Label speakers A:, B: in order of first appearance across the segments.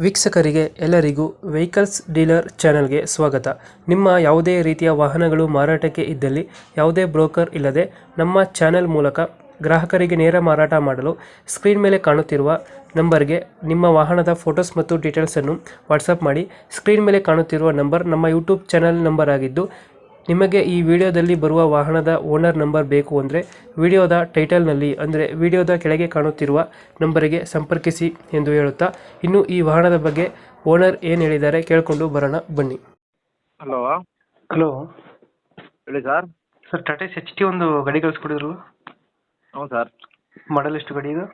A: ವೀಕ್ಷಕರಿಗೆ ಎಲ್ಲರಿಗೂ vehicles dealer ಚಾನೆಲ್ಗೆ ಸ್ವಾಗತ. ನಿಮ್ಮ ಯಾವುದೇ ರೀತಿಯ ವಾಹನಗಳು ಮಾರಾಟಕ್ಕೆ ಇದ್ದಲ್ಲಿ ಯಾವುದೇ ಬ್ರೋಕರ್ ಇಲ್ಲದೆ ನಮ್ಮ ಚಾನೆಲ್ ಮೂಲಕ ಗ್ರಾಹಕರಿಗೆ ನೇರ ಮಾರಾಟ ಮಾಡಲು ಸ್ಕ್ರೀನ್ ಮೇಲೆ ಕಾಣುತ್ತಿರುವ ನಂಬರ್ಗೆ ನಿಮ್ಮ ವಾಹನದ ಫೋಟೋಸ್ ಮತ್ತು ಡೀಟೇಲ್ಸನ್ನು ವಾಟ್ಸಪ್ ಮಾಡಿ. ಸ್ಕ್ರೀನ್ ಮೇಲೆ ಕಾಣುತ್ತಿರುವ ನಂಬರ್ ನಮ್ಮ ಯೂಟ್ಯೂಬ್ ಚಾನೆಲ್ ನಂಬರ್ ಆಗಿದ್ದು, ನಿಮಗೆ ಈ ವಿಡಿಯೋದಲ್ಲಿ ಬರುವ ವಾಹನದ ಓನರ್ ನಂಬರ್ ಬೇಕು ಅಂದರೆ ವಿಡಿಯೋದ ಟೈಟಲ್ನಲ್ಲಿ ಅಂದರೆ ವಿಡಿಯೋದ ಕೆಳಗೆ ಕಾಣುತ್ತಿರುವ ನಂಬರಿಗೆ ಸಂಪರ್ಕಿಸಿ ಎಂದು ಹೇಳುತ್ತಾ, ಇನ್ನು ಈ ವಾಹನದ ಬಗ್ಗೆ ಓನರ್ ಏನು ಹೇಳಿದ್ದಾರೆ ಕೇಳಿಕೊಂಡು ಬರೋಣ ಬನ್ನಿ.
B: ಹಲೋ
A: ಹಲೋ
B: ಹೇಳಿ ಸರ್.
A: ಸರ್, ಟಾಟಾ HT ಒಂದು ಗಾಡಿ ಕಳಿಸ್ಕೊಡಿದ್ರು.
B: ಹ್ಞೂ ಸರ್.
A: ಮಾಡಲ್ ಎಷ್ಟು ಗಾಡಿ ಇದು?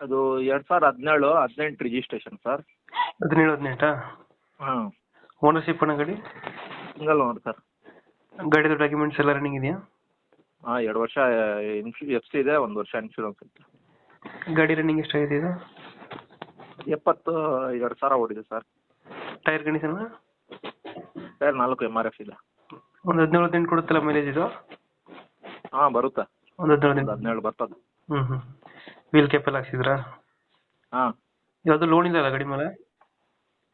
B: ಅದು 2017-18 ರಿಜಿಸ್ಟ್ರೇಷನ್ ಸರ್.
A: 17-18?
B: ಹಾಂ.
A: ಓನರ್ಶಿಪ್ ಅಣ್ಣ ಗಾಡಿ?
B: Single owner sir.
A: ಗಾಡಿದು ಡಾಕ್ಯುಮೆಂಟ್ಸ್ ಎಲ್ಲ ರನ್ನಿಂಗ್ ಇದೆಯಾ?
B: ಹಾಂ, 2 ವರ್ಷ FC ಇದೆ, 1 ವರ್ಷ ಇನ್ಶೂರೆನ್ಸ್ ಇತ್ತು.
A: ಗಾಡಿ ರನ್ನಿಂಗ್ ಎಷ್ಟಾಗಿದೆ ಇದು?
B: 72,000 ಓಡಿದೆ sir.
A: Tyre condition?
B: Tyre 4 MRF ಇದೆ.
A: ಒಂದು 17-18 ಕೊಡುತ್ತಲ್ಲ ಮೈಲೇಜ್ ಇದು?
B: ಹಾಂ, ಬರುತ್ತೆ.
A: ಒಂದು 17
B: 17 ಬರ್ತದೆ.
A: ವೀಲ್ ಕ್ಯಾಪ್ ಎಲ್ಲ ಹಾಕ್ಸಿದ್ರಾ?
B: ಹಾಂ.
A: ಯಾವುದು ಲೋನ್ ಇಲ್ಲ ಗಾಡಿ ಮೇಲೆ?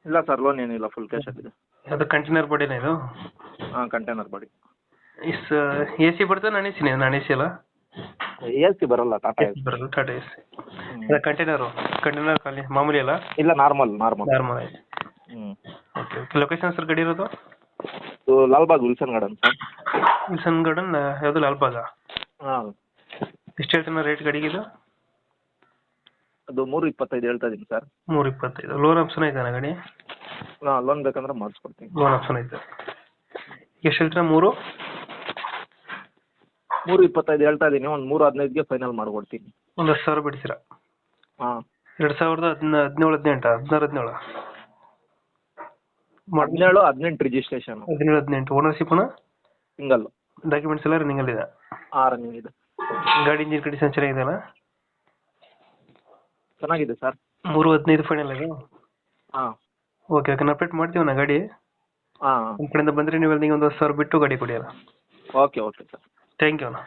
B: ಇಲ್ಲ ಸರ್, ಲೋನ್ ಏನಿಲ್ಲ, ಫುಲ್ ಕ್ಯಾಶ್ ಆಗಿದೆ.
A: ಅದು ಕಂಟೈನರ್ ಬಾಡಿನ ಇದು?
B: ಹಾಂ, ಕಂಟೈನರ್ ಬಾಡಿ.
A: AC ಬರ್ತದೆ? ನಾನ್ AC ಅಲ್ಲ?
B: AC ಬರಲ್ಲ, ಟಾಟಾ AC
A: ಬರಲ್ಲ, ಟಾಟಾ AC. ಕಂಟೈನರ್ ಖಾಲಿ ಮಾಮೂಲಿ ಅಲ್ಲ?
B: ಇಲ್ಲ, ನಾರ್ಮಲ್. ಹ್ಞೂ.
A: Okay okay. ಲೊಕೇಶನ್ ಸರ್ ಗಾಡಿ ಇರೋದು?
B: ಇದು Lalbagh Wilson garden sir.
A: Wilson garden ಯಾವುದು? ಲಾಲ್ಬಾಗ?
B: ಹಾಂ.
A: ಎಷ್ಟು ಹೇಳ್ತಾನೆ ರೇಟ್ ಗಾಡಿಗೆ ಇದು?
B: ಅದು 3.25 ಹೇಳ್ತಾ ಇದ್ದೀನಿ ಸರ್.
A: 3.25. ಲೋನ್ ಆಪ್ಷನ್ ಐತೆ ಗಾಡಿ?
B: ಹಾಂ, ಲೋನ್ ಬೇಕಂದ್ರೆ ಮಾಡಿಸ್ಕೊಡ್ತೀನಿ.
A: ಲೋನ್ ಆಪ್ಷನ್ ಐತೆ. ಎಷ್ಟು ಹೇಳ್ತೀರಾ?
B: 3.25 ಹೇಳ್ತಾ ಇದ್ದೀನಿ. ಒಂದು 3.15ಗೆ ಫೈನಲ್ ಮಾಡ್ಕೊಡ್ತೀನಿ.
A: ಒಂದು 10,000 ಬಿಡ್ತೀರಾ?
B: ಹಾಂ.
A: 2017-18
B: 17-18 ರಿಜಿಸ್ಟ್ರೇಷನ್.
A: 17-18 ಓನರ್ಶಿಪ್ ಅಣ್ಣ?
B: ಸಿಂಗಲ್.
A: ಡಾಕ್ಯುಮೆಂಟ್ಸ್ ಎಲ್ಲ ರನ್ನಿಂಗ್ ಅಲ್ಲಿ ಇದೆ?
B: ಹಾಂ, ರನ್ನಿಂಗ್ ಇದೆ.
A: ಗಾಡಿ ಇಂಜಿನ್ ಕಂಡೀಷನ್ ಚೆನ್ನಾಗಿದೆ ಅಲ್ಲ?
B: ಚೆನ್ನಾಗಿದೆ ಸರ್.
A: 3.15 ಫೈನಲ್ ಆಗಿ?
B: ಹಾಂ.
A: Okay okay. ನಾವು ಅಪ್ಡೇಟ್ ಮಾಡ್ತೀವಿ ನಾ ಗಾಡಿ.
B: ಹಾಂ.
A: ನಿಮ್ಮ ಕಡೆಯಿಂದ ಬಂದರೆ ನೀವು ಒಂದು 10,000 ಬಿಟ್ಟು ಗಾಡಿ ಕೊಡಿ ಅಲ್ಲ?
B: Okay sir.
A: ಥ್ಯಾಂಕ್ ಯು ಅಣ್ಣ.